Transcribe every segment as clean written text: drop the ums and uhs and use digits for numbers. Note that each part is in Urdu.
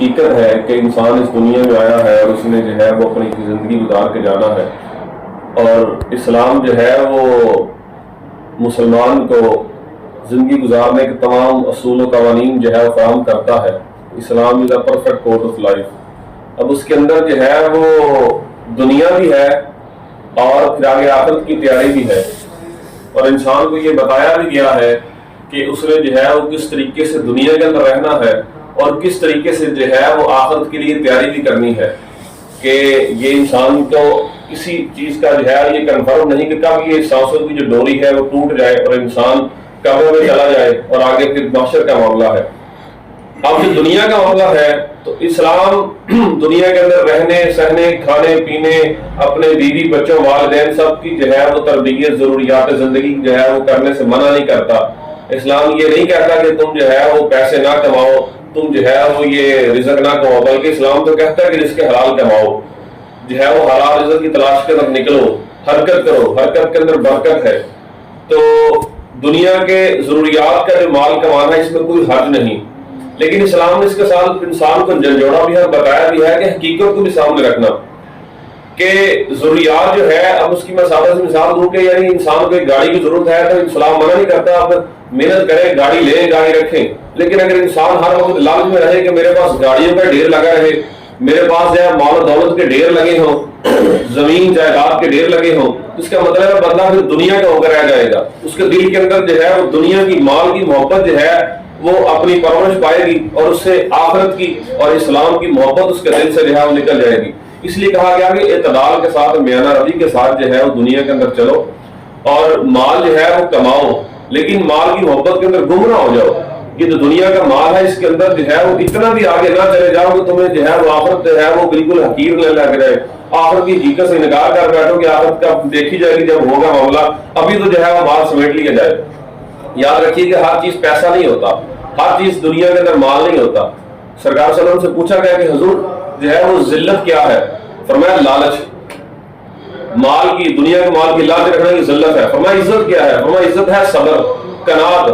حقیقت ہے کہ انسان اس دنیا میں آیا ہے اور اس نے جو ہے وہ اپنی زندگی گزار کے جانا ہے، اور اسلام جو ہے وہ مسلمان کو زندگی گزارنے کے تمام اصول و قوانین جو ہے وہ فراہم کرتا ہے۔ Islam is a perfect code of life. اب اس کے اندر جو ہے وہ دنیا بھی ہے اور پھر آگے آخرت کی تیاری بھی ہے، اور انسان کو یہ بتایا بھی گیا ہے کہ اس نے جو ہے وہ کس طریقے سے دنیا کے اندر رہنا ہے اور کس طریقے سے جو ہے وہ آخرت کے لیے تیاری بھی کرنی ہے، کہ یہ انسان کو کسی چیز کا جو ہے یہ کنفرم نہیں کہ کب یہ سانسوں کی جو ڈوری ہے وہ ٹوٹ جائے اور انسان قبر میں چلا جائے اور آگے پھر معاشر کا معاملہ ہے۔ اب جو دنیا کا معاملہ ہے تو اسلام دنیا کے اندر رہنے سہنے کھانے پینے اپنے بیوی بچوں والدین سب کی جو ہے وہ تربیت ضروریات زندگی جو ہے وہ کرنے سے منع نہیں کرتا۔ اسلام یہ نہیں کہتا کہ تم جو ہے وہ پیسے نہ کماؤ، تم جو ہے وہ یہ رزق نہ کماؤ، بلکہ اسلام تو کہتا ہے کہ رزق حلال کماؤ، جو ہے وہ حلال رزق کی تلاش کے طرف نکلو، حرکت کرو، حرکت کے اندر برکت ہے۔ تو دنیا کے ضروریات کا جو مال کمانا ہے اس میں کوئی حرج نہیں، لیکن اسلام نے اس کے ساتھ انسان کو جھنجھوڑا بھی ہے، بتایا بھی ہے کہ حقیقت کو بھی سامنے رکھنا کہ ضروریات جو ہے، اب اس کی میں سادہ سی مثال دوں کہ یعنی انسان کو ایک گاڑی کی ضرورت ہے تو اسلام منع نہیں کرتا آپ محنت کریں، گاڑی لیں، گاڑی رکھیں، لیکن اگر انسان ہر وقت لالچ میں رہے کہ میرے پاس گاڑیوں کا ڈھیر لگا رہے، میرے پاس جو ہے مال و دولت کے ڈھیر لگے ہوں، زمین جائیداد کے ڈھیر لگے ہوں، اس کا مطلب ہے بندہ پھر دنیا کا ہو کر رہ جائے گا، اس کے دل کے اندر جو ہے وہ دنیا کی مال کی محبت جو ہے وہ اپنی پرورش پائے گی اور اس سے آخرت کی اور اسلام کی محبت اس کے دل سے جو ہے وہ نکل جائے گی۔ اس لیے کہا گیا کہ اعتدال کے ساتھ میانہ روی کے ساتھ جو ہے وہ دنیا کے اندر چلو اور مال جو ہے وہ کماؤ، لیکن مال کی محبت کے اندر گم نہ ہو جاؤ۔ یہ جو دنیا کا مال ہے اس کے اندر جو ہے وہ اتنا بھی آگے نہ چلے جاؤ کہ تمہیں جو ہے وہ آخرت جو ہے وہ بالکل حقیر نہ لگ جائے، آخرت کی حقیقت سے انکار کر بیٹھو کہ آخرت کا دیکھی جائے گی جب ہوگا معاملہ، ابھی تو جو ہے وہ مال سمیٹ لیا جائے۔ یاد رکھیے کہ ہر چیز پیسہ نہیں ہوتا، ہر چیز دنیا کے اندر مال نہیں ہوتا۔ سرکار صلی اللہ علیہ وسلم سے پوچھا گیا کہ حضور جو ہے وہ ذلت کیا ہے؟ فرمایا لالچ، مال کی دنیا کے مال کی لالچ رکھنے کی ذلت ہے۔ فرمایا عزت کیا ہے؟ فرمایا عزت ہے صبر، قناعت،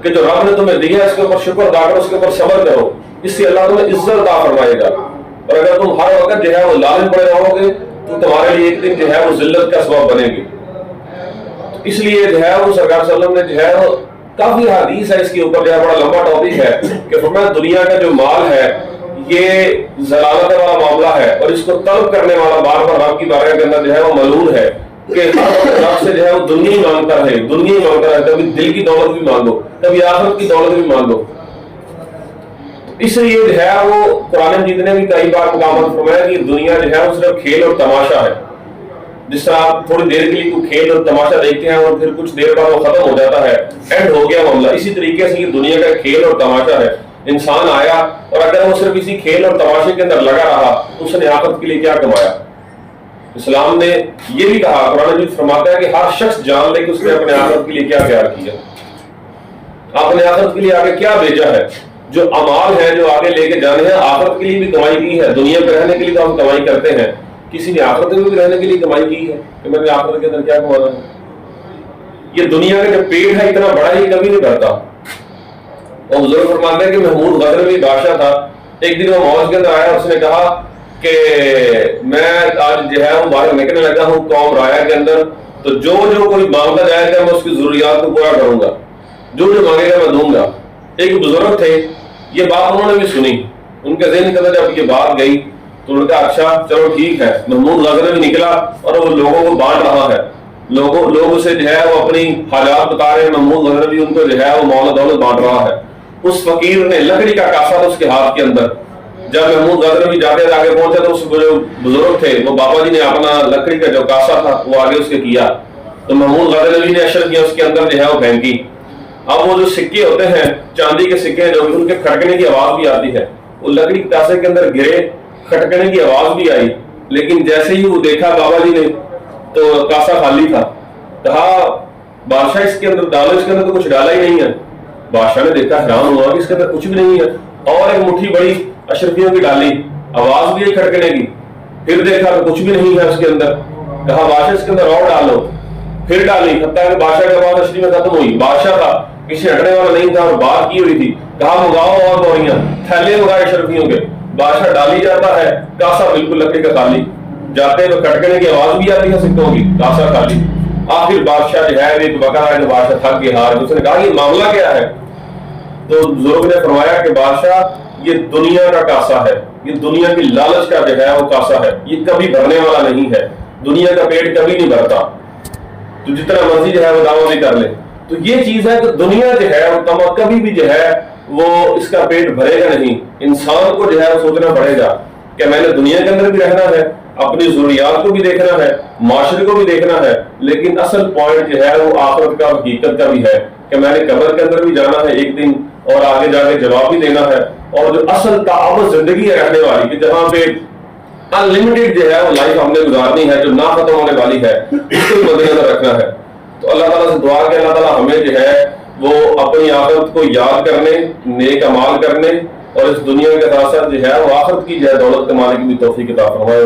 کہ جو رب نے تمہیں دیا ہے اس کے اوپر شکر ادا کرو، اس کے اوپر صبر کرو، اس سے اللہ تمہیں عزت عطا فرمائے گا۔ اور اگر تم ہر وقت جو ہے وہ لالچ پڑے رہو گے تو تمہارے لیے ایک دن جو ہے وہ ذلت کا سبب بنے گی۔ اس لیے جو ہے وہ سرکار صلی اللہ علیہ وسلم نے جو ہے وہ کافی حدیث ہے اس کے اوپر، جو ہے بڑا لمبا ٹاپک ہے کہ فرمایا دنیا کا جو مال ہے یہ ضلالت والا معاملہ ہے اور اس کو طلب کرنے والا بار بار رب کی بارگاہ کے اندر جو ہے وہ ملعون ہے، کہ ہر وقت رب سے جو ہے وہ دنیا ہی مانگتا رہے، دنیا ہی مانگتا رہے، کبھی دل کی دولت بھی مانگو، کبھی آخرت کی دولت بھی مانگو۔ اس لیے جو ہے وہ قرآن مجید نے بھی کئی بار مقامات فرمایا کہ دنیا جو ہے وہ صرف کھیل اور تماشا ہے۔ جس طرح آپ تھوڑی دیر کے لیے کوئی کھیل اور تماشا دیکھتے ہیں اور پھر کچھ دیر بعد وہ ختم ہو جاتا ہے، اینڈ ہو گیا معاملہ، اسی طریقے سے یہ دنیا کا کھیل اور تماشا ہے۔ انسان آیا اور اگر وہ صرف اسی کھیل اور تماشے کے اندر لگا رہا اس نے آخرت کے لیے کیا کمایا؟ اسلام نے یہ بھی کہا، قرآن مجید فرماتا ہے کہ ہر شخص جان لے کہ اس نے اپنے آخرت کے لیے کیا پیار کیا، اپنے آخرت کے لیے آگے کیا بھیجا ہے۔ جو اعمال ہیں جو آگے لے کے جانے ہیں، آخرت کے لیے بھی کمائی کی ہے، دنیا میں رہنے کے لیے تو ہم کمائی کرتے ہیں، کسی نے آخرت میں بھی رہنے کے لیے کمائی کی ہے کہ میں نے آخرت کے اندر کیا کمانا ہے۔ یہ دنیا کا جو پیٹ ہے اتنا بڑا ہی کبھی نہیں بھرتا۔ اور بزرگ فرماتے ہیں کہ محمود غزنوی بادشاہ تھا، ایک دن وہ موج کے اندر آیا، اس نے کہا کہ میں آج جو ہے وہ باہر نکلنے لگا ہوں قوم رایا کے اندر، تو جو جو کوئی مانگتا جائے گا میں اس کی ضروریات کو پورا کروں گا، جو جو مانگے گا میں دوں گا۔ ایک بزرگ تھے، یہ بات انہوں نے بھی سنی، ان کے ذہن کے اندر جب یہ بات گئی تو انہوں نے کہا اچھا چلو ٹھیک ہے۔ محمود غزنوی نکلا اور وہ لوگوں کو بانٹ رہا ہے، لوگوں سے جو ہے وہ اپنی حالات بتا رہے ہیں، محمود غزنوی ان کو جو ہے وہ مال و دولت بانٹ رہا ہے۔ اس فقیر نے لکڑی کا کاسا تھا اس کے ہاتھ کے اندر، جب محمود غزنوی جاتے آگے پہنچا تو اس جو بزرگ تھے وہ بابا جی نے اپنا لکڑی کا جو کاسا تھا وہ آگے اس کے کیا، تو محمود غزنوی نے اشر کیا، اس کے اندر جو ہے وہ پھینکی۔ اب وہ جو سکے ہوتے ہیں چاندی کے سکے جو ان کے کھٹکنے کی آواز بھی آتی ہے، وہ لکڑی کے کاسے کے اندر گرے، کھٹکنے کی آواز بھی آئی، لیکن جیسے ہی وہ دیکھا بابا جی نے تو کاسا خالی تھا۔ کہا بادشاہ اس کے اندر ڈالو، اس کے اندر تو کچھ ڈالا ہی نہیں ہے۔ بادشاہ نے دیکھا، حیران ہوا کہ اس کے اندر کچھ بھی نہیں ہے، اور ایک مٹھی بڑی اشرفیوں کی ڈالی، آواز بھی کھٹکنے کی، پھر دیکھا تو کچھ بھی نہیں ہے اس کے اندر۔ کہا بادشاہ اس کے اندر اور ڈالو، پھر ڈالی، حتیٰ کہ بادشاہ کے بعد اشرفیاں ختم ہوئی۔ بادشاہ تھا، کسی ہٹنے والا نہیں تھا اور بات کی ہوئی تھی۔ کہا منگاؤ اور بوریاں، تھیلے منگائے اشرفیوں کے، بادشاہ ڈالی جاتا ہے، کاسا بالکل لکڑی کا خالی، جاتے ہوئے کٹکنے کی آواز بھی آتی ہے سکتوں کی، کاسا خالی۔ آخر بادشاہ جو ہے ایک وقت آیا تو بادشاہ تھک کے ہار، اس نے کہا یہ معاملہ کیا ہے؟ تو بزرگ نے فرمایا کہ بادشاہ یہ دنیا کا کاسا ہے، یہ دنیا کی لالچ کا جو ہے وہ کاسا ہے، یہ کبھی بھرنے والا نہیں ہے، دنیا کا پیٹ کبھی نہیں بھرتا، تو جتنا مرضی جو ہے وہ دعویٰ بھی کر لے۔ تو یہ چیز ہے کہ دنیا جو ہے وہ کبھی بھی جو ہے وہ اس کا پیٹ بھرے گا نہیں۔ انسان کو جو ہے وہ سوچنا پڑے گا کہ میں نے دنیا کے اندر بھی رہنا ہے، اپنی ضروریات کو بھی دیکھنا ہے، معاشرے کو بھی دیکھنا ہے، لیکن اصل پوائنٹ جو ہے وہ آخرت کا، حقیقت کا بھی ہے کہ میں نے قبر کے اندر بھی جانا ہے ایک دن، اور آگے جا کے جواب بھی دینا ہے، اور جو اصل تعابد زندگی ہے رہنے والی کہ جہاں پہ انلمیٹڈ جو ہے وہ لائف ہم نے گزارنی ہے، جو نہ ختم ہونے والی ہے، اس کو مد نظر رکھنا ہے۔ تو اللہ تعالیٰ سے دعا کہ اللہ تعالیٰ ہمیں جو ہے وہ اپنی آخرت کو یاد کرنے، نیک اعمال کرنے، اور اس دنیا کے ساتھ ساتھ جو ہے وہ آخرت کی جو ہے دولت کمانے کی بھی توفیق عطا فرمائے۔